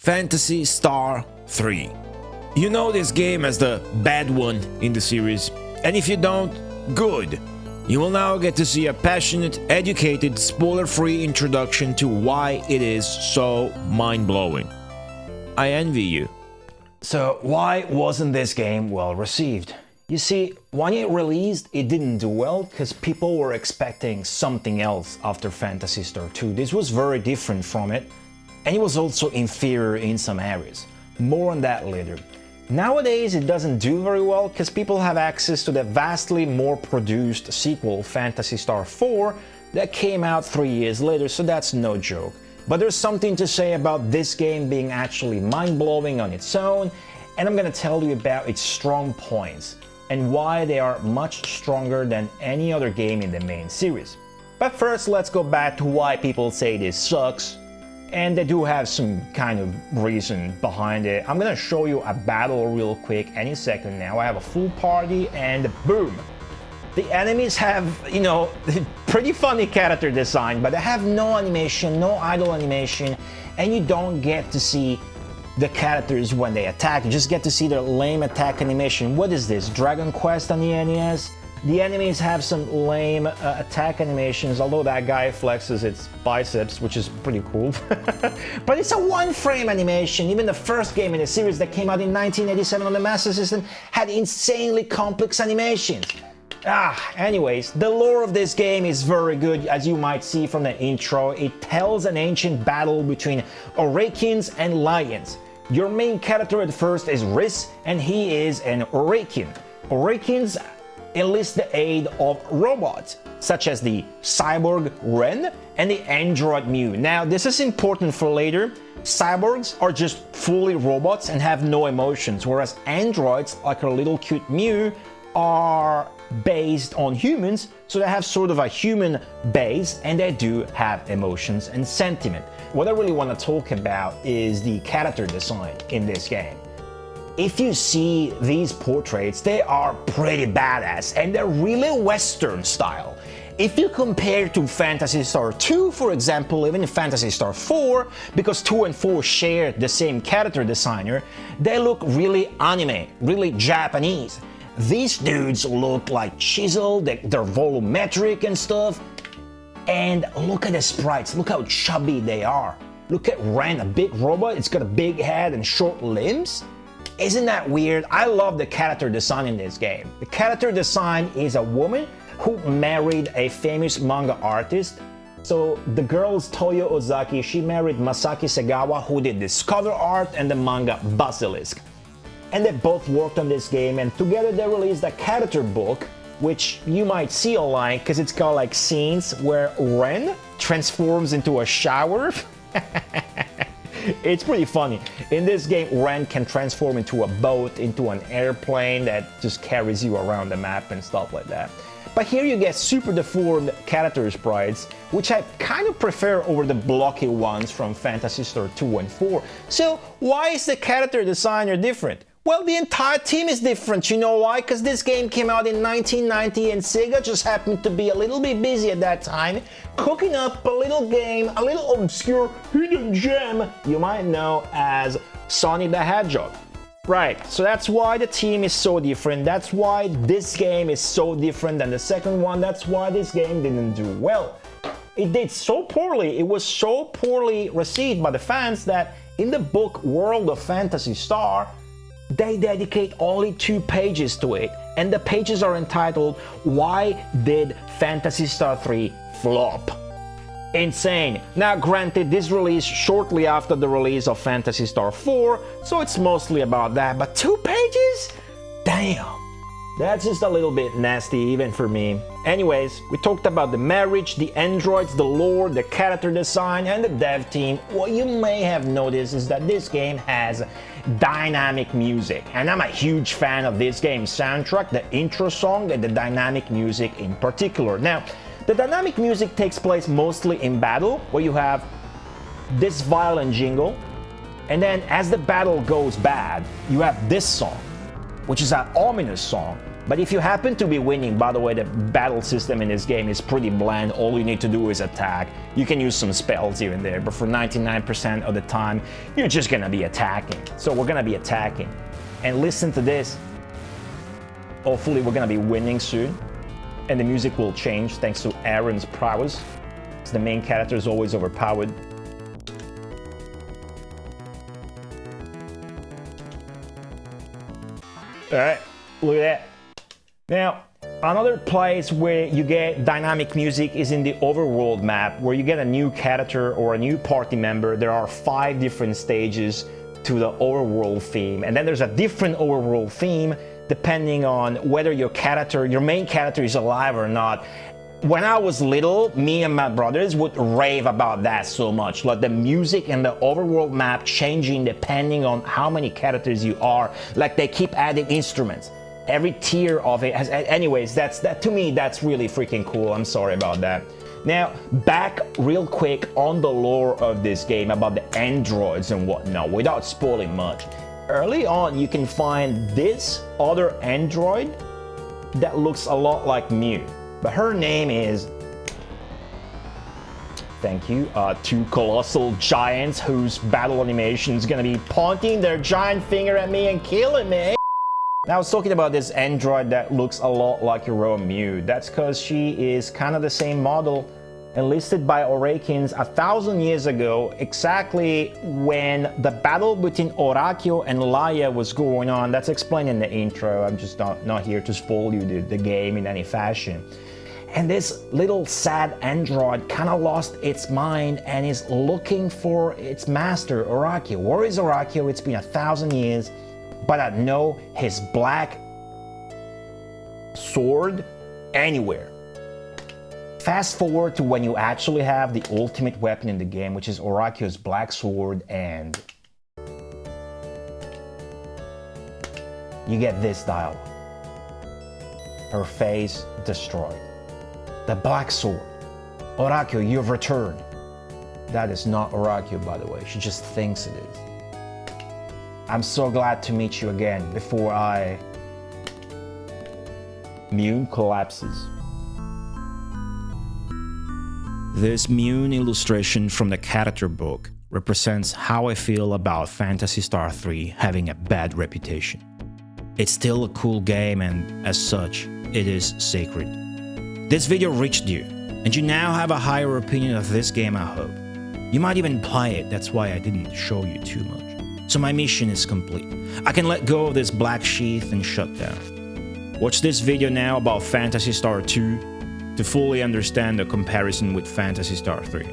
Phantasy Star 3. You know this game as the bad one in the series, and if you don't, good. You will now get to see a passionate, educated, spoiler-free introduction to why it is so mind-blowing. I envy you. So why wasn't this game well received? You see, when it released, it didn't do well because people were expecting something else after Phantasy Star 2. This was very different from it, and it was also inferior in some areas. More on that later. Nowadays, it doesn't do very well because people have access to the vastly more produced sequel, Phantasy Star 4, that came out 3 years later, so that's no joke. But there's something to say about this game being actually mind-blowing on its own, and I'm gonna tell you about its strong points and why they are much stronger than any other game in the main series. But first, let's go back to why people say this sucks. And they do have some kind of reason behind it. I'm gonna show you a battle real quick any second now. I have a full party and boom. The enemies have, pretty funny character design, but they have no animation, no idle animation, and you don't get to see the characters when they attack. You just get to see their lame attack animation. What is this, Dragon Quest on the NES? The enemies have some lame attack animations, although that guy flexes its biceps, which is pretty cool. But it's a one-frame animation. Even the first game in the series that came out in 1987 on the Master System had insanely complex animations. Anyways, the lore of this game is very good, as you might see from the intro. It tells an ancient battle between Orakians and Lions. Your main character at first is Riz, and he is an Orakian. Orakians enlist the aid of robots, such as the cyborg Ren and the android Mew. Now, this is important for later. Cyborgs are just fully robots and have no emotions, whereas androids, like our little cute Mew, are based on humans, so they have sort of a human base and they do have emotions and sentiment. What I really want to talk about is the character design in this game. If you see these portraits, they are pretty badass and they're really Western style. If you compare to Phantasy Star 2, for example, even Phantasy Star 4, because 2 and 4 share the same character designer, they look really anime, really Japanese. These dudes look like chiseled, they're volumetric and stuff. And look at the sprites, look how chubby they are. Look at Ren, a big robot, it's got a big head and short limbs. Isn't that weird? I love the character design in this game. The character design is a woman who married a famous manga artist. So the girl is Toyo Ozaki, she married Masaki Segawa, who did this cover art and the manga Basilisk. And they both worked on this game, and together they released a character book, which you might see online because it's got like scenes where Ren transforms into a shower. It's pretty funny. In this game, Ren can transform into a boat, into an airplane that just carries you around the map and stuff like that. But here you get super deformed character sprites, which I kind of prefer over the blocky ones from Phantasy Star 2 and 4. So why is the character designer different? Well, the entire team is different. You know why? Because this game came out in 1990 and SEGA just happened to be a little bit busy at that time, cooking up a little game, a little obscure hidden gem you might know as Sonic the Hedgehog. Right, so that's why the team is so different. That's why this game is so different than the second one. That's why this game didn't do well. It did so poorly, it was so poorly received by the fans that in the book World of Phantasy Star, they dedicate only 2 pages to it, and the pages are entitled, "Why Did Phantasy Star 3 Flop?" Insane. Now granted, this released shortly after the release of Phantasy Star 4, so it's mostly about that, but 2 pages? Damn. That's just a little bit nasty even for me. Anyways, we talked about the marriage, the androids, the lore, the character design, and the dev team. What you may have noticed is that this game has dynamic music, and I'm a huge fan of this game's soundtrack, the intro song and the dynamic music in particular. Now, the dynamic music takes place mostly in battle, where you have this violin jingle, and then as the battle goes bad, you have this song, which is an ominous song. But if you happen to be winning, by the way, the battle system in this game is pretty bland. All you need to do is attack. You can use some spells here and there, but for 99% of the time, you're just gonna be attacking. So we're gonna be attacking. And listen to this. Hopefully we're gonna be winning soon. And the music will change thanks to Aaron's prowess. The main character is always overpowered. Alright, look at that. Now, another place where you get dynamic music is in the overworld map, where you get a new character or a new party member. There are 5 different stages to the overworld theme, and then there's a different overworld theme depending on whether your main character is alive or not. When I was little, me and my brothers would rave about that so much, like the music and the overworld map changing depending on how many characters you are. Like they keep adding instruments. Every tier of it has. Anyways, that to me, that's really freaking cool. I'm sorry about that. Now, back real quick on the lore of this game about the androids and whatnot, without spoiling much. Early on, you can find this other android that looks a lot like Mew. But her name is, thank you, 2 colossal giants whose battle animation is gonna be pointing their giant finger at me and killing me. Now I was talking about this android that looks a lot like your own Mew. That's because she is kind of the same model enlisted by Orakins 1,000 years ago, exactly when the battle between Orakyo and Laia was going on. That's explained in the intro. I'm just not here to spoil you the game in any fashion. And this little sad android kind of lost its mind and is looking for its master, Orakyo. Where is Orakyo? It's been 1,000 years, but I know his black sword anywhere. Fast forward to when you actually have the ultimate weapon in the game, which is Orakyo's black sword, and you get this dialogue. Her face destroyed. The black sword. Orakyo, you've returned. That is not Orakyo, by the way. She just thinks it is. I'm so glad to meet you again before Mew collapses. This Mew illustration from the character book represents how I feel about Phantasy Star 3 having a bad reputation. It's still a cool game, and as such, it is sacred. This video reached you, and you now have a higher opinion of this game, I hope. You might even play it, that's why I didn't show you too much. So my mission is complete. I can let go of this black sheath and shut down. Watch this video now about Phantasy Star 2 to fully understand the comparison with Phantasy Star 3.